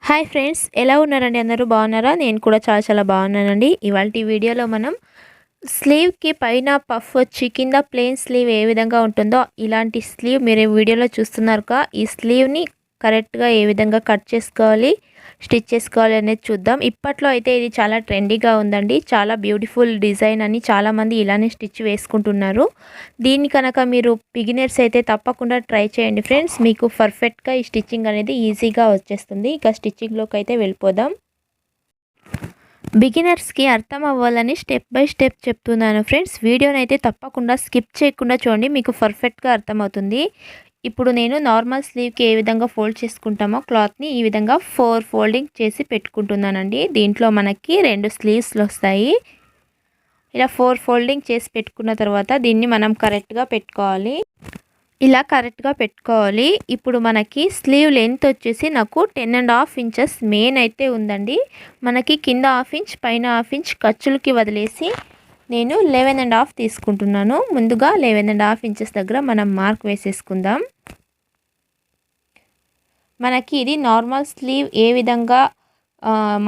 Hi friends, ఎలా ఉన్నారండి? అందరూ బాగున్నారా? నేను కూడా చాలా బాగున్నానండి. ఇవాల్టి వీడియోలో మనం స్లీవ్కి పైన పఫ్ వచ్చి కింద ప్లెయిన్ స్లీవ్ ఏ విధంగా ఉంటుందో ఇలాంటి స్లీవ్ మీరు వీడియోలో చూస్తున్నారుగా, ఈ స్లీవ్ని కరెక్ట్గా ఏ విధంగా కట్ చేసుకోవాలి, స్టిచ్ చేసుకోవాలి అనేది చూద్దాం. ఇప్పట్లో అయితే ఇది చాలా ట్రెండీగా ఉందండి. చాలా బ్యూటిఫుల్ డిజైన్ అని చాలామంది ఇలానే స్టిచ్ వేసుకుంటున్నారు. దీన్ని కనుక మీరు బిగినర్స్ అయితే తప్పకుండా ట్రై చేయండి ఫ్రెండ్స్. మీకు పర్ఫెక్ట్గా ఈ స్టిచ్చింగ్ అనేది ఈజీగా వచ్చేస్తుంది. ఇక స్టిచ్చింగ్లోకి అయితే వెళ్ళిపోదాం. బిగినర్స్కి అర్థం అవ్వాలని స్టెప్ బై స్టెప్ చెప్తున్నాను ఫ్రెండ్స్. వీడియోని అయితే తప్పకుండా స్కిప్ చేయకుండా చూడండి, మీకు పర్ఫెక్ట్గా అర్థమవుతుంది. ఇప్పుడు నేను నార్మల్ స్లీవ్కి ఏ విధంగా ఫోల్డ్ చేసుకుంటామో క్లాత్ని ఈ విధంగా 4 ఫోల్డింగ్ చేసి పెట్టుకుంటున్నానండి. దీంట్లో మనకి 2 స్లీవ్స్లు వస్తాయి. ఇలా 4 ఫోల్డింగ్ చేసి పెట్టుకున్న తర్వాత దీన్ని మనం కరెక్ట్గా పెట్టుకోవాలి. ఇలా కరెక్ట్గా పెట్టుకోవాలి. ఇప్పుడు మనకి స్లీవ్ లెంత్ వచ్చేసి నాకు 10.5 ఇంచెస్ మెయిన్ అయితే ఉందండి. మనకి కింద 1/2 ఇంచ్ పైన 1/2 ఇంచ్ ఖర్చులకి వదిలేసి నేను 11.5 తీసుకుంటున్నాను. ముందుగా 11.5 ఇంచెస్ దగ్గర మనం మార్క్ వేసేసుకుందాం. మనకి ఇది నార్మల్ స్లీవ్ ఏ విధంగా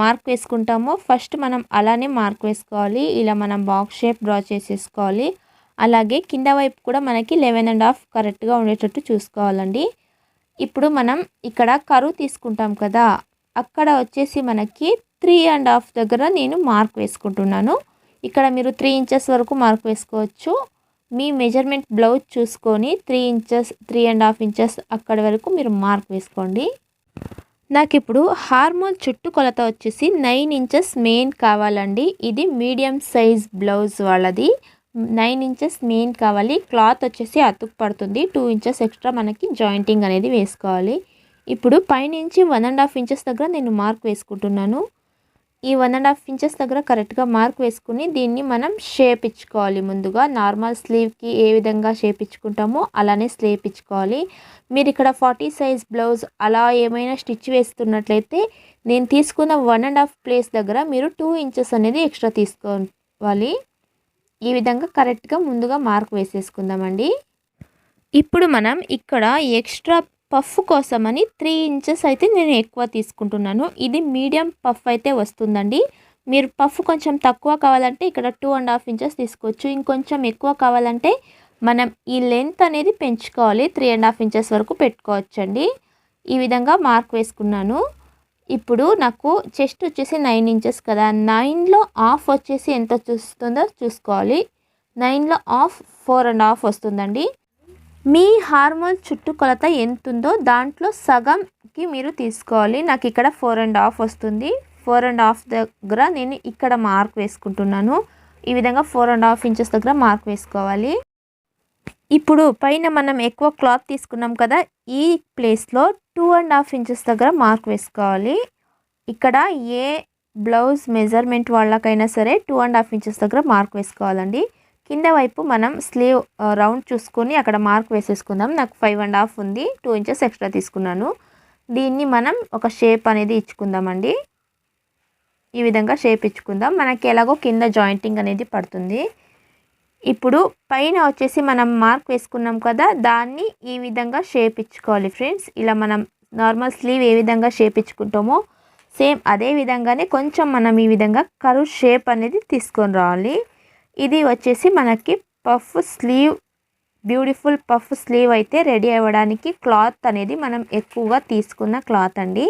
మార్క్ వేసుకుంటామో ఫస్ట్ మనం అలానే మార్క్ వేసుకోవాలి. ఇలా మనం బాక్స్ షేప్ డ్రా చేసేసుకోవాలి. అలాగే కింద వైపు కూడా మనకి 11.5 కరెక్ట్గా ఉండేటట్టు చూసుకోవాలండి. ఇప్పుడు మనం ఇక్కడ కరువు తీసుకుంటాం కదా, అక్కడ వచ్చేసి మనకి 3.5 దగ్గర నేను మార్క్ వేసుకుంటున్నాను. ఇక్కడ మీరు 3 ఇంచెస్ వరకు మార్క్ వేసుకోవచ్చు. మీ మెజర్మెంట్ బ్లౌజ్ చూసుకొని 3 ఇంచెస్ 3.5 ఇంచెస్ అక్కడి వరకు మీరు మార్క్ వేసుకోండి. నాకు ఇప్పుడు హార్మోల్ చుట్టు కొలత వచ్చేసి 9 ఇంచెస్ మెయిన్ కావాలండి. ఇది మీడియం సైజ్ బ్లౌజ్ వాళ్ళది. 9 ఇంచెస్ మెయిన్ కావాలి. క్లాత్ వచ్చేసి అతుకు పడుతుంది. 2 ఇంచెస్ ఎక్స్ట్రా మనకి జాయింటింగ్ అనేది వేసుకోవాలి. ఇప్పుడు పైనుంచి 1.5 ఇంచెస్ దగ్గర నేను మార్క్ వేసుకుంటున్నాను. ఈ 1.5 ఇంచెస్ దగ్గర కరెక్ట్గా మార్క్ వేసుకుని దీన్ని మనం షేప్ ఇచ్చుకోవాలి. ముందుగా నార్మల్ స్లీవ్కి ఏ విధంగా షేప్ ఇచ్చుకుంటామో అలానే స్లీవ్ ఇచ్చుకోవాలి. మీరు ఇక్కడ 40 సైజ్ బ్లౌజ్ అలా ఏమైనా స్టిచ్ వేస్తున్నట్లయితే నేను తీసుకున్న 1.5 ప్లేస్ దగ్గర మీరు 2 ఇంచెస్ అనేది ఎక్స్ట్రా తీసుకోవాలి. ఈ విధంగా కరెక్ట్గా ముందుగా మార్క్ వేసేసుకుందామండి. ఇప్పుడు మనం ఇక్కడ ఎక్స్ట్రా పఫ్ కోసమని 3 ఇంచెస్ అయితే నేను ఎక్కువ తీసుకుంటున్నాను. ఇది మీడియం పఫ్ అయితే వస్తుందండి. మీరు పఫ్ కొంచెం తక్కువ కావాలంటే ఇక్కడ 2.5 ఇంచెస్ తీసుకోవచ్చు. ఇంకొంచెం ఎక్కువ కావాలంటే మనం ఈ లెంత్ అనేది పెంచుకోవాలి. 3.5 ఇంచెస్ వరకు పెట్టుకోవచ్చండి. ఈ విధంగా మార్క్ వేసుకున్నాను. ఇప్పుడు నాకు చెస్ట్ వచ్చేసి 9 ఇంచెస్ కదా, 9లో హాఫ్ వచ్చేసి ఎంత చూస్తుందో చూసుకోవాలి. 9లో హాఫ్ 4.5 వస్తుందండి. మీ హార్మోల్ చుట్టు కొలత ఎంత ఉందో దాంట్లో సగంకి మీరు తీసుకోవాలి. నాకు ఇక్కడ 4.5 వస్తుంది. 4.5 దగ్గర నేను ఇక్కడ మార్క్ వేసుకుంటున్నాను. ఈ విధంగా 4.5 ఇంచెస్ దగ్గర మార్క్ వేసుకోవాలి. ఇప్పుడు పైన మనం ఎక్కువ క్లాత్ తీసుకున్నాం కదా, ఈ ప్లేస్లో 2.5 ఇంచెస్ దగ్గర మార్క్ వేసుకోవాలి. ఇక్కడ ఏ బ్లౌజ్ మెజర్మెంట్ వాళ్ళకైనా సరే 2.5 ఇంచెస్ దగ్గర మార్క్ వేసుకోవాలండి. కింద వైపు మనం స్లీవ్ రౌండ్ చూసుకొని అక్కడ మార్క్ వేసేసుకుందాం. నాకు 5.5 ఉంది. 2 ఇంచెస్ ఎక్స్ట్రా తీసుకున్నాను. దీన్ని మనం ఒక షేప్ అనేది ఇచ్చుకుందామండి. ఈ విధంగా షేప్ ఇచ్చుకుందాం. మనకి ఎలాగో కింద జాయింటింగ్ అనేది పడుతుంది. ఇప్పుడు పైన వచ్చేసి మనం మార్క్ వేసుకున్నాం కదా, దాన్ని ఈ విధంగా షేప్ ఇచ్చుకోవాలి ఫ్రెండ్స్. ఇలా మనం నార్మల్ స్లీవ్ ఏ విధంగా షేప్ ఇచ్చుకుంటామో సేమ్ అదే విధంగానే కొంచెం మనం ఈ విధంగా కర్వ్ షేప్ అనేది తీసుకొని రావాలి. ఇది వచ్చేసి మనకి puff slew, beautiful puff slew అయితే రెడీ అవ్వడానికి క్లాత్ అనేది మనం ఎక్కువగా తీసుకున్న క్లాత్ అండి.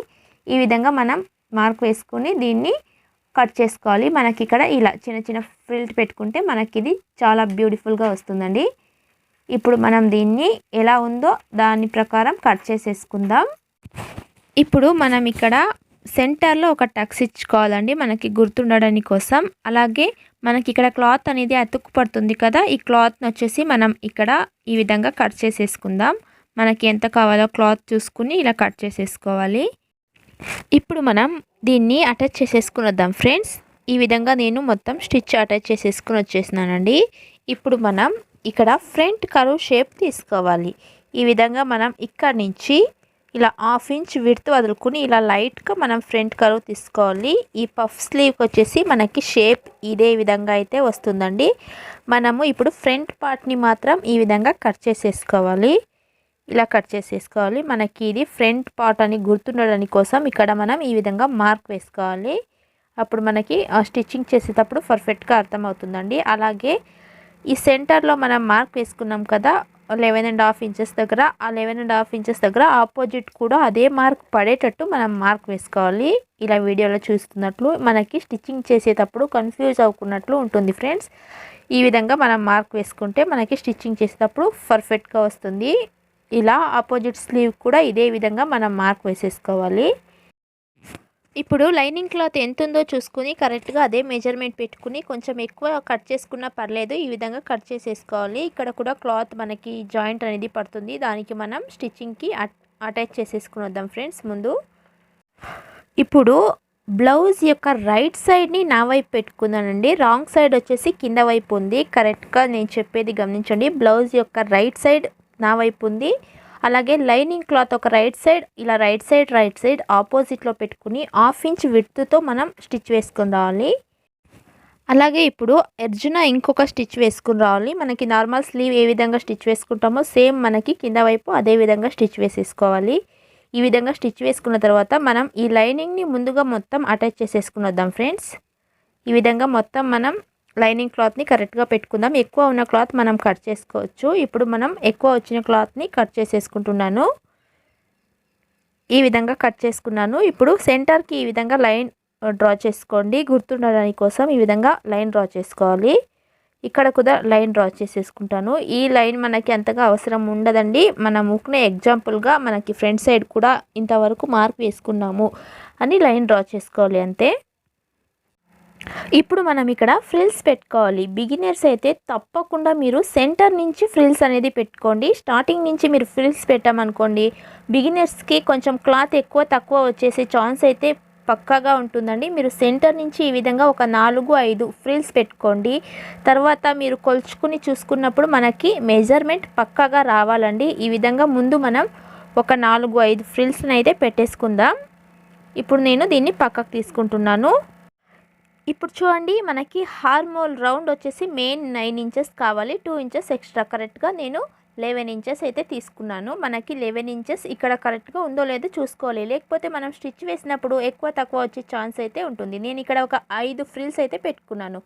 ఈ విధంగా మనం మార్క్ వేసుకుని దీన్ని కట్ చేసుకోవాలి. మనకి ఇక్కడ ఇలా చిన్న చిన్న ఫ్రిల్ట్ పెట్టుకుంటే మనకి ఇది చాలా బ్యూటిఫుల్గా వస్తుందండి. ఇప్పుడు మనం దీన్ని ఎలా ఉందో దాని ప్రకారం కట్ చేసేసుకుందాం. ఇప్పుడు మనం ఇక్కడ సెంటర్లో ఒక టక్స్ ఇచ్చుకోవాలండి, మనకి గుర్తుండడానికి కోసం. అలాగే మనకి ఇక్కడ క్లాత్ అనేది అతుక్కు పడుతుంది కదా, ఈ క్లాత్ని వచ్చేసి మనం ఇక్కడ ఈ విధంగా కట్ చేసేసుకుందాం. మనకి ఎంత కావాలో క్లాత్ చూసుకుని ఇలా కట్ చేసేసుకోవాలి. ఇప్పుడు మనం దీన్ని అటాచ్ చేసేసుకుని వద్దాం ఫ్రెండ్స్. ఈ విధంగా నేను మొత్తం స్టిచ్ అటాచ్ చేసేసుకుని వచ్చేసినానండి. ఇప్పుడు మనం ఇక్కడ ఫ్రంట్ కర్వ్ షేప్ తీసుకోవాలి. ఈ విధంగా మనం ఇక్కడ నుంచి ఇలా 1/2 ఇంచ్ విడ్త్ వదులుకుని ఇలా లైట్గా మనం ఫ్రంట్ కర్వ్ తీసుకోవాలి. ఈ పఫ్ స్లీవ్కి వచ్చేసి మనకి షేప్ ఇదే విధంగా అయితే వస్తుందండి. మనము ఇప్పుడు ఫ్రంట్ పార్ట్ని మాత్రం ఈ విధంగా కట్ చేసేసుకోవాలి. ఇలా కట్ చేసేసుకోవాలి. మనకి ఇది ఫ్రంట్ పార్ట్ అని గుర్తుండడానికి కోసం ఇక్కడ మనం ఈ విధంగా మార్క్ వేసుకోవాలి. అప్పుడు మనకి స్టిచ్చింగ్ చేసేటప్పుడు పర్ఫెక్ట్గా అర్థమవుతుందండి. అలాగే ఈ సెంటర్లో మనం మార్క్ వేసుకున్నాం కదా 11.5 ఇంచెస్ దగ్గర, ఆ 11.5 ఇంచెస్ దగ్గర ఆపోజిట్ కూడా అదే మార్క్ పడేటట్టు మనం మార్క్ వేసుకోవాలి. ఇలా వీడియోలో చూస్తున్నట్లు మనకి స్టిచ్చింగ్ చేసేటప్పుడు కన్ఫ్యూజ్ అవ్వకున్నట్లు ఉంటుంది ఫ్రెండ్స్. ఈ విధంగా మనం మార్క్ వేసుకుంటే మనకి స్టిచ్చింగ్ చేసేటప్పుడు పర్ఫెక్ట్గా వస్తుంది. ఇలా ఆపోజిట్ స్లీవ్ కూడా ఇదే విధంగా మనం మార్క్ వేసేసుకోవాలి. ఇప్పుడు లైనింగ్ క్లాత్ ఎంత ఉందో చూసుకుని కరెక్ట్గా అదే మెజర్మెంట్ పెట్టుకుని కొంచెం ఎక్కువ కట్ చేసుకున్నా పర్లేదు, ఈ విధంగా కట్ చేసేసుకోవాలి. ఇక్కడ కూడా క్లాత్ మనకి జాయింట్ అనేది పడుతుంది, దానికి మనం స్టిచ్చింగ్కి అటాచ్ చేసేసుకుని వద్దాం ఫ్రెండ్స్. ముందు ఇప్పుడు బ్లౌజ్ యొక్క రైట్ సైడ్ని నా వైపు పెట్టుకున్నానండి, రాంగ్ సైడ్ వచ్చేసి కింద వైపు ఉంది. కరెక్ట్గా నేను చెప్పేది గమనించండి. బ్లౌజ్ యొక్క రైట్ సైడ్ నా వైపు ఉంది, అలాగే లైనింగ్ క్లాత్ ఒక రైట్ సైడ్ ఆపోజిట్లో పెట్టుకుని 1/2 ఇంచ్ విడ్త్తో మనం స్టిచ్ వేసుకుని రావాలి. అలాగే ఇప్పుడు ఎడ్జ్న ఇంకొక స్టిచ్ వేసుకుని రావాలి. మనకి నార్మల్ స్లీవ్ ఏ విధంగా స్టిచ్ వేసుకుంటామో సేమ్ మనకి కింద వైపు అదే విధంగా స్టిచ్ వేసేసుకోవాలి. ఈ విధంగా స్టిచ్ వేసుకున్న తర్వాత మనం ఈ లైనింగ్ని ముందుగా మొత్తం అటాచ్ చేసేసుకుని వద్దాం ఫ్రెండ్స్. ఈ విధంగా మొత్తం మనం లైనింగ్ క్లాత్ని కరెక్ట్గా పెట్టుకుందాం. ఎక్కువ ఉన్న క్లాత్ మనం కట్ చేసుకోవచ్చు. ఇప్పుడు మనం ఎక్కువ వచ్చిన క్లాత్ని కట్ చేసేసుకుంటున్నాను. ఈ విధంగా కట్ చేసుకున్నాను. ఇప్పుడు సెంటర్కి ఈ విధంగా లైన్ డ్రా చేసుకోండి, గుర్తుండడానికి కోసం ఈ విధంగా లైన్ డ్రా చేసుకోవాలి. ఇక్కడ కూడా లైన్ డ్రా చేసేసుకుంటాను. ఈ లైన్ మనకి అంతగా అవసరం ఉండదండి. మనం ఊరికే ఎగ్జాంపుల్గా మనకి ఫ్రంట్ సైడ్ కూడా ఇంతవరకు మార్క్ వేసుకున్నాము అని లైన్ డ్రా చేసుకోవాలి అంతే. ఇప్పుడు మనం ఇక్కడ ఫ్రిల్స్ పెట్టుకోవాలి. బిగినర్స్ అయితే తప్పకుండా మీరు సెంటర్ నుంచి ఫ్రిల్స్ అనేది పెట్టుకోండి. స్టార్టింగ్ నుంచి మీరు ఫ్రిల్స్ పెట్టామనుకోండి బిగినర్స్కి కొంచెం క్లాత్ ఎక్కువ తక్కువ వచ్చేసే ఛాన్స్ అయితే పక్కాగా ఉంటుందండి. మీరు సెంటర్ నుంచి ఈ విధంగా ఒక 4-5 ఫ్రిల్స్ పెట్టుకోండి. తర్వాత మీరు కొలుచుకుని చూసుకున్నప్పుడు మనకి మెజర్మెంట్ పక్కాగా రావాలండి. ఈ విధంగా ముందు మనం ఒక 4-5 ఫ్రిల్స్ని అయితే పెట్టేసుకుందాం. ఇప్పుడు నేను దీన్ని పక్కకు తీసుకుంటున్నాను. ఇప్పుడు చూడండి, మనకి హార్మోల్ రౌండ్ వచ్చేసి మెయిన్ 9 ఇంచెస్ కావాలి, 2 ఇంచెస్ ఎక్స్ట్రా. కరెక్ట్గా నేను 11 ఇంచెస్ అయితే తీసుకున్నాను. మనకి 11 ఇంచెస్ ఇక్కడ కరెక్ట్గా ఉందో లేదో చూసుకోవాలి, లేకపోతే మనం స్టిచ్ వేసినప్పుడు ఎక్కువ తక్కువ వచ్చే ఛాన్స్ అయితే ఉంటుంది. నేను ఇక్కడ ఒక 5 ఫ్రిల్స్ అయితే పెట్టుకున్నాను.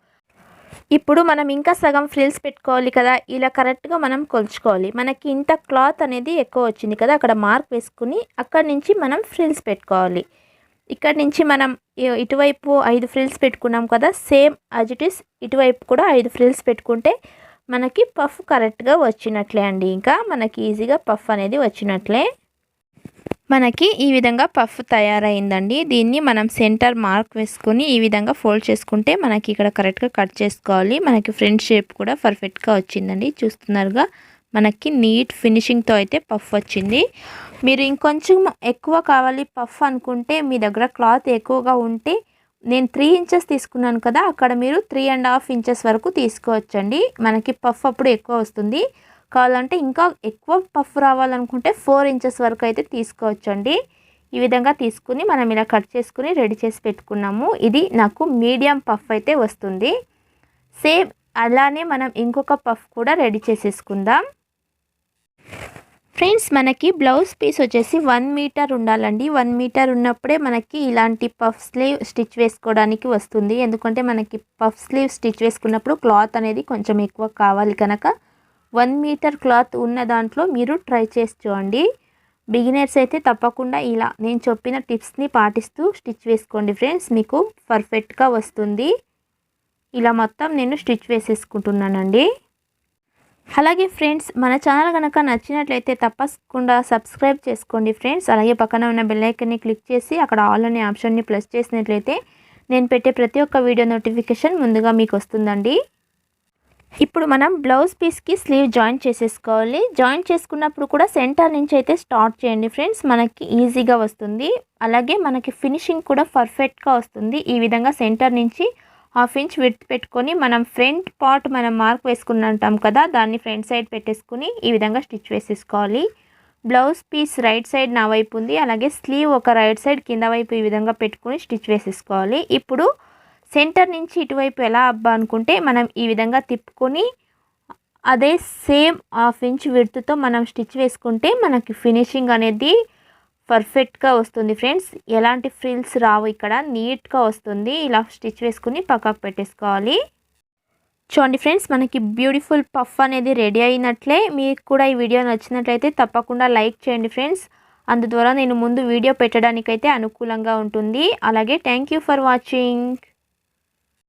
ఇప్పుడు మనం ఇంకా సగం ఫ్రిల్స్ పెట్టుకోవాలి కదా, ఇలా కరెక్ట్గా మనం కొలుచుకోవాలి. మనకి ఇంత క్లాత్ అనేది ఎక్కువ వచ్చింది కదా, అక్కడ మార్క్ వేసుకుని అక్కడి నుంచి మనం ఫ్రిల్స్ పెట్టుకోవాలి. ఇక్కడ నుంచి మనం ఇటువైపు 5 ఫ్రిల్స్ పెట్టుకున్నాం కదా, సేమ్ యాజ్ ఇట్ ఈస్ ఇటువైపు కూడా 5 ఫ్రిల్స్ పెట్టుకుంటే మనకి పఫ్ కరెక్ట్గా వచ్చినట్లే అండి. ఇంకా మనకి ఈజీగా పఫ్ అనేది వచ్చినట్లే. మనకి ఈ విధంగా పఫ్ తయారైందండి. దీన్ని మనం సెంటర్ మార్క్ వేసుకొని ఈ విధంగా ఫోల్డ్ చేసుకుంటే మనకి ఇక్కడ కరెక్ట్గా కట్ చేసుకోవాలి. మనకి ఫ్రంట్ షేప్ కూడా పర్ఫెక్ట్గా వచ్చిందండి. చూస్తున్నారుగా, మనకి నీట్ ఫినిషింగ్తో అయితే పఫ్ వచ్చింది. మీరు ఇంకొంచెం ఎక్కువ కావాలి పఫ్ అనుకుంటే మీ దగ్గర క్లాత్ ఎక్కువగా ఉంటే, నేను 3 ఇంచెస్ తీసుకున్నాను కదా, అక్కడ మీరు 3.5 ఇంచెస్ వరకు తీసుకోవచ్చండి. మనకి పఫ్ అప్పుడు ఎక్కువ వస్తుంది. కావాలంటే ఇంకా ఎక్కువ పఫ్ రావాలనుకుంటే 4 ఇంచెస్ వరకు అయితే తీసుకోవచ్చండి. ఈ విధంగా తీసుకుని మనం ఇలా కట్ చేసుకుని రెడీ చేసి పెట్టుకున్నాము. ఇది నాకు మీడియం పఫ్ అయితే వస్తుంది. సేమ్ అలానే మనం ఇంకొక పఫ్ కూడా రెడీ చేసేసుకుందాం. ఫ్రెండ్స్, మనకి బ్లౌజ్ పీస్ వచ్చేసి 1 మీటర్ ఉండాలండి. 1 మీటర్ ఉన్నప్పుడే మనకి ఇలాంటి పఫ్ స్లీవ్ స్టిచ్ వేసుకోవడానికి వస్తుంది. ఎందుకంటే మనకి పఫ్ స్లీవ్ స్టిచ్ వేసుకున్నప్పుడు క్లాత్ అనేది కొంచెం ఎక్కువ కావాలి కనుక 1 మీటర్ క్లాత్ ఉన్న దాంట్లో మీరు ట్రై చేసి చూడండి. బిగినర్స్ అయితే తప్పకుండా ఇలా నేను చెప్పిన టిప్స్ని పాటిస్తూ స్టిచ్ వేసుకోండి ఫ్రెండ్స్, మీకు పర్ఫెక్ట్గా వస్తుంది. ఇలా మొత్తం నేను స్టిచ్ వేసేసుకుంటున్నానండి. అలాగే ఫ్రెండ్స్, మన ఛానల్ కనుక నచ్చినట్లయితే తప్పకుండా సబ్స్క్రైబ్ చేసుకోండి ఫ్రెండ్స్. అలాగే పక్కన ఉన్న బెల్ ఐకాన్ని క్లిక్ చేసి అక్కడ ఆల్ అనే ఆప్షన్ని ప్రెస్ చేసినట్లయితే నేను పెట్టే ప్రతి ఒక్క వీడియో నోటిఫికేషన్ ముందుగా మీకు వస్తుందండి. ఇప్పుడు మనం బ్లౌజ్ పీస్కి స్లీవ్ జాయిన్ చేసేసుకోవాలి. జాయిన్ చేసుకున్నప్పుడు కూడా సెంటర్ నుంచి అయితే స్టార్ట్ చేయండి ఫ్రెండ్స్, మనకి ఈజీగా వస్తుంది. అలాగే మనకి ఫినిషింగ్ కూడా పర్ఫెక్ట్గా వస్తుంది. ఈ విధంగా సెంటర్ నుంచి 1/2 ఇంచ్ విడ్త్ పెట్టుకొని మనం ఫ్రంట్ పార్ట్ మనం మార్క్ వేసుకున్నాం కదా, దాన్ని ఫ్రంట్ సైడ్ పెట్టేసుకుని ఈ విధంగా స్టిచ్ వేసేసుకోవాలి. బ్లౌజ్ పీస్ రైట్ సైడ్ నా వైపు ఉంది, అలాగే స్లీవ్ ఒక రైట్ సైడ్ కింద వైపు ఈ విధంగా పెట్టుకుని స్టిచ్ వేసేసుకోవాలి. ఇప్పుడు సెంటర్ నుంచి ఇటువైపు ఎలా అబ్బా అనుకుంటే మనం ఈ విధంగా తిప్పుకొని అదే సేమ్ హాఫ్ ఇంచ్ విడ్త్తో మనం స్టిచ్ వేసుకుంటే మనకి ఫినిషింగ్ అనేది పర్ఫెక్ట్గా వస్తుంది ఫ్రెండ్స్. ఎలాంటి ఫ్రిల్స్ రావు, ఇక్కడ నీట్గా వస్తుంది. ఇలా స్టిచ్ వేసుకుని పక్కకు పెట్టేసుకోవాలి. చూడండి ఫ్రెండ్స్, మనకి బ్యూటిఫుల్ పఫ్ అనేది రెడీ అయినట్లే. మీకు కూడా ఈ వీడియో నచ్చినట్లయితే తప్పకుండా లైక్ చేయండి ఫ్రెండ్స్. అందు ద్వారా నేను ముందు వీడియో పెట్టడానికైతే అనుకూలంగా ఉంటుంది. అలాగే థ్యాంక్ యూ ఫర్ వాచింగ్.